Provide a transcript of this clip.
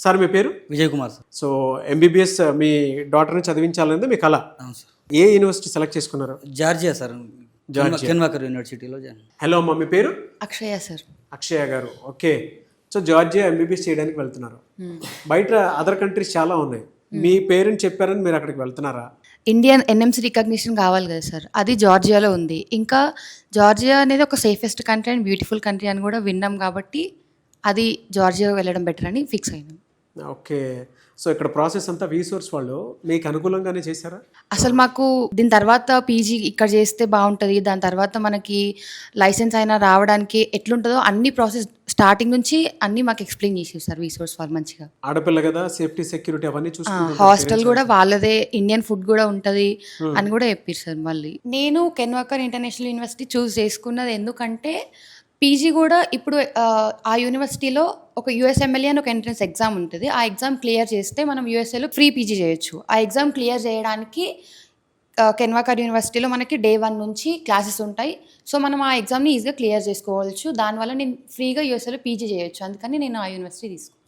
Sir మీ పేరు? Vijay Kumar sir. So MBBS మీ డాటర్ని చదివించాలనేది మీ కళ. అవును సార్. ఏ యూనివర్సిటీ సెలెక్ట్ చేసుకున్నారు? జార్జియా సార్, కెన్వాకర్ యూనివర్సిటీలో జాయిన్. హలో అమ్మ, మీ పేరు? అక్షయ సార్. అక్షయ గారు, ఓకే. సో జార్జియా ఎంబీబీఎస్ చేయడానికి వెళ్తున్నారు. బయట అదర్ కంట్రీస్ చాలా ఉన్నాయి. మీ పేరెంట్ చెప్పారని మీరు అక్కడికి వెళ్తున్నారా? ఇండియన్ ఎన్ఎంసీ రికగ్నిషన్ కావాలి కదా సార్, అది జార్జియాలో ఉంది. ఇంకా జార్జియా అనేది ఒక safest country and beautiful country అని కూడా విన్నాం కాబట్టి అది జార్జియా వెళ్ళడం బెటర్ అని ఫిక్స్ అయినాం. ఓకే. సో ఇక్కడ ప్రాసెస్ అంతా వీసోర్స్ వాళ్ళు మీకు అనుకూలంగానే చేశారా? అసలు మాకు దీని తర్వాత పీజీ ఇక్కడ చేస్తే బాగుంటుంది, దాని తర్వాత మనకి లైసెన్స్ అయినా రావడానికి ఎట్లుంటుందో అన్ని ప్రాసెస్ స్టార్టింగ్ నుంచి అన్నీ మాకు ఎక్స్ప్లెయిన్ చేసేది సార్ వీసోర్స్ వాళ్ళు మంచిగా. ఆడపిల్ల కదా, సేఫ్టీ సెక్యూరిటీ అవన్నీ చూసుకుంటారు. హాస్టల్ కూడా వాళ్ళదే, ఇండియన్ ఫుడ్ కూడా ఉంటుంది అని కూడా చెప్పారు సార్. మళ్ళీ నేను కెన్వాకర్ ఇంటర్నేషనల్ యూనివర్సిటీ చూస్ చేసుకున్నది ఎందుకంటే పీజీ కూడా ఇప్పుడు ఆ యూనివర్సిటీలో ఒక యూఎస్ఎంఎల్ఏ అని ఒక ఎంట్రన్స్ ఎగ్జామ్ ఉంటుంది. ఆ ఎగ్జామ్ క్లియర్ చేస్తే మనం యూఎస్ఏలో ఫ్రీ పీజీ చేయొచ్చు. ఆ ఎగ్జామ్ క్లియర్ చేయడానికి కెన్వాకర్ యూనివర్సిటీలో మనకి డే 1 నుంచి క్లాసెస్ ఉంటాయి. సో మనం ఆ ఎగ్జామ్ని ఈజీగా క్లియర్ చేసుకోవచ్చు. దానివల్ల నేను ఫ్రీగా యూఎస్ఏలో పీజీ చేయొచ్చు. అందుకని నేను ఆ యూనివర్సిటీ తీసుకున్నాను.